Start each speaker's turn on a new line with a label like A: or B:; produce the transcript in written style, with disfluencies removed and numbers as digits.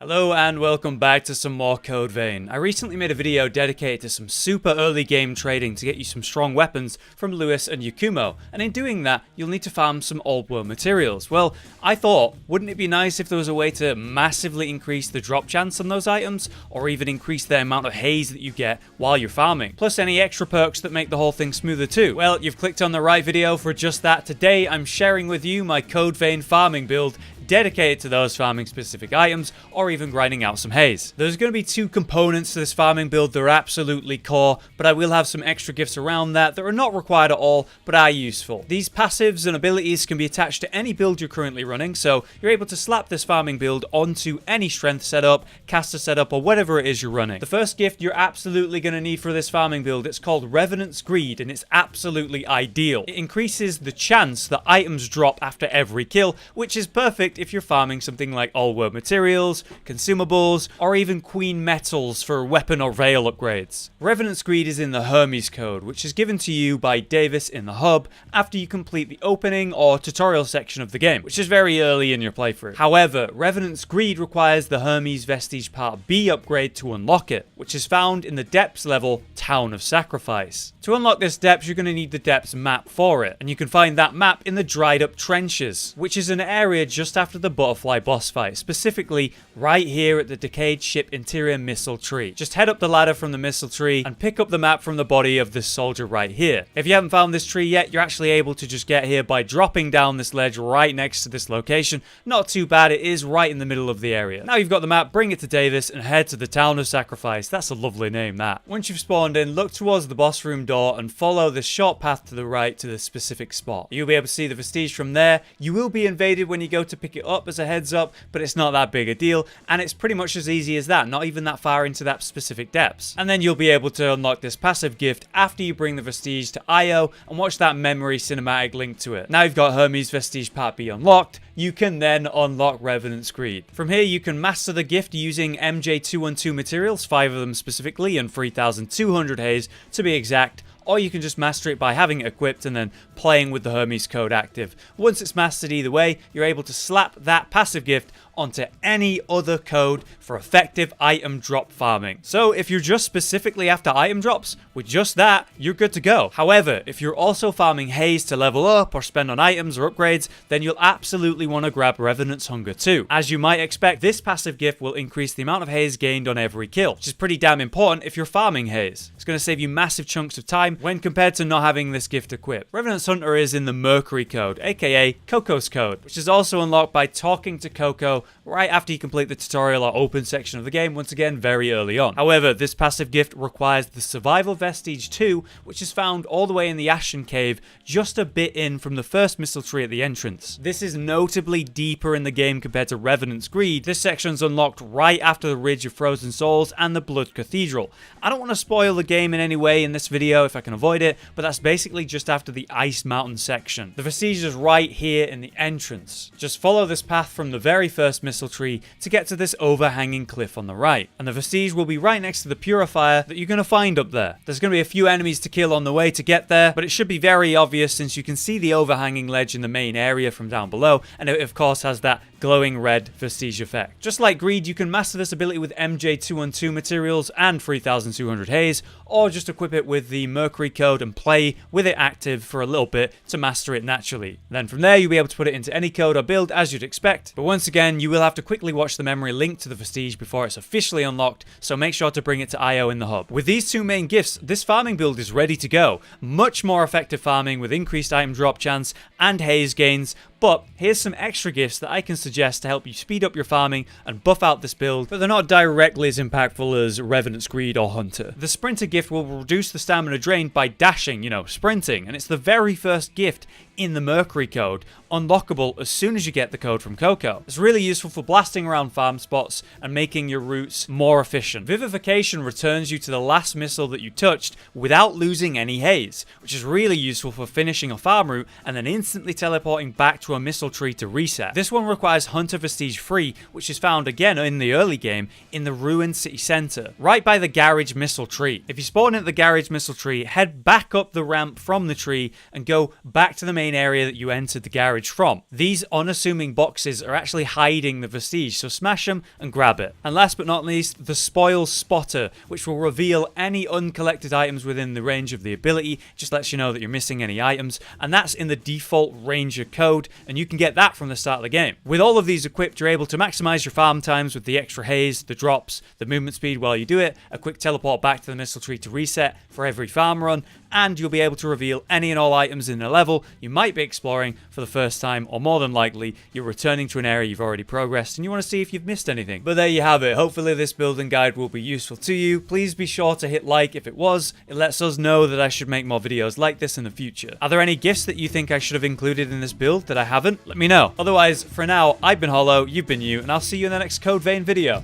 A: Hello and welcome back to some more Code Vein. I recently made a video dedicated to some super early game trading to get you some strong weapons from Lewis and Yakumo, and in doing that you'll need to farm some old world materials. Well, I thought, wouldn't it be nice if there was a way to massively increase the drop chance on those items, or even increase the amount of haze that you get while you're farming, plus any extra perks that make the whole thing smoother too? Well, you've clicked on the right video for just that. Today I'm sharing with you my Code Vein farming build dedicated to those farming specific items, or even grinding out some haze. There's going to be two components to this farming build that are absolutely core, but I will have some extra gifts around that are not required at all, but are useful. These passives and abilities can be attached to any build you're currently running, so you're able to slap this farming build onto any strength setup, caster setup, or whatever it is you're running. The first gift you're absolutely going to need for this farming build, it's called Revenant's Greed, and it's absolutely ideal. It increases the chance that items drop after every kill, which is perfect if you're farming something like all world materials, consumables, or even queen metals for weapon or veil upgrades. Revenant's Greed is in the Hermes code, which is given to you by Davis in the hub after you complete the opening or tutorial section of the game, which is very early in your playthrough. However, Revenant's Greed requires the Hermes Vestige Part B upgrade to unlock it, which is found in the Depths level Town of Sacrifice. To unlock this Depths, you're going to need the Depths map for it, and you can find that map in the Dried Up Trenches, which is an area just after the butterfly boss fight, specifically right here at the decayed ship interior missile tree. Just head up the ladder from the missile tree and pick up the map from the body of this soldier right here. If you haven't found this tree yet, you're actually able to just get here by dropping down this ledge right next to this location. Not too bad, it is right in the middle of the area. Now you've got the map, bring it to Davis and head to the Town of Sacrifice. That's a lovely name, that. Once you've spawned in, look towards the boss room door and follow this short path to the right to this specific spot. You'll be able to see the Vestige from there. You will be invaded when you go to pick it up as a heads up, but it's not that big a deal, and it's pretty much as easy as that, not even that far into that specific depths. And then you'll be able to unlock this passive gift after you bring the Vestige to IO and watch that memory cinematic link to it. Now you've got Hermes Vestige Part B unlocked, you can then unlock Revenant's Greed. From here you can master the gift using MJ212 materials, 5 of them specifically, and 3200 haze to be exact, or you can just master it by having it equipped and then playing with the Hermes code active. Once it's mastered either way, you're able to slap that passive gift onto any other code for effective item drop farming. So if you're just specifically after item drops, with just that, you're good to go. However, if you're also farming haze to level up or spend on items or upgrades, then you'll absolutely want to grab Revenant's Hunger too. As you might expect, this passive gift will increase the amount of haze gained on every kill, which is pretty damn important if you're farming haze. It's going to save you massive chunks of time when compared to not having this gift equipped. Revenant's Hunter is in the Mercury code, aka Coco's code, which is also unlocked by talking to Coco right after you complete the tutorial or open section of the game, once again very early on. However, this passive gift requires the Survival Vestige 2, which is found all the way in the Ashen Cave, just a bit in from the first missile tree at the entrance. This is notably deeper in the game compared to Revenant's Greed. This section's unlocked right after the Ridge of Frozen Souls and the Blood Cathedral. I don't want to spoil the game in any way in this video if I can avoid it, but that's basically just after the Ice Mountain section. The Vestige is right here in the entrance. Just follow this path from the very first missile tree to get to this overhanging cliff on the right, and the Vestige will be right next to the Purifier that you're going to find up there. There's going to be a few enemies to kill on the way to get there, but it should be very obvious since you can see the overhanging ledge in the main area from down below, and it of course has that glowing red Vestige effect. Just like Greed, you can master this ability with MJ212 materials and 3200 haze, or just equip it with the Mercury code and play with it active for a little bit to master it naturally. Then from there you'll be able to put it into any code or build as you'd expect, but once again you will have to quickly watch the memory link to the Vestige before it's officially unlocked, so make sure to bring it to IO in the hub. With these two main gifts, this farming build is ready to go. Much more effective farming with increased item drop chance and haze gains, but here's some extra gifts that I can suggest to help you speed up your farming and buff out this build, but they're not directly as impactful as Revenant's Greed or Hunter. The Sprinter gift will reduce the stamina drain by dashing, sprinting, and it's the very first gift in the Mercury code, unlockable as soon as you get the code from Coco. It's really useful for blasting around farm spots and making your routes more efficient. Vivification returns you to the last missile that you touched without losing any haze, which is really useful for finishing a farm route and then instantly teleporting back to a missile tree to reset. This one requires Hunter Vestige 3, which is found again in the early game in the ruined city center, right by the garage missile tree. If you spawn at the garage missile tree, head back up the ramp from the tree and go back to the main main area that you entered the garage from. These unassuming boxes are actually hiding the vestige, so smash them and grab it. And last but not least, the spoil spotter, which will reveal any uncollected items within the range of the ability. Just lets you know that you're missing any items, and that's in the default ranger code, and you can get that from the start of the game. With all of these equipped, you're able to maximize your farm times with the extra haze, the drops, the movement speed while you do it, a quick teleport back to the missile tree to reset for every farm run, and you'll be able to reveal any and all items in a level you might be exploring for the first time, or more than likely, you're returning to an area you've already progressed and you want to see if you've missed anything. But there you have it. Hopefully this building guide will be useful to you. Please be sure to hit like if it was. It lets us know that I should make more videos like this in the future. Are there any gifts that you think I should have included in this build that I haven't? Let me know. Otherwise, for now, I've been Hollow, you've been you, and I'll see you in the next Code Vein video.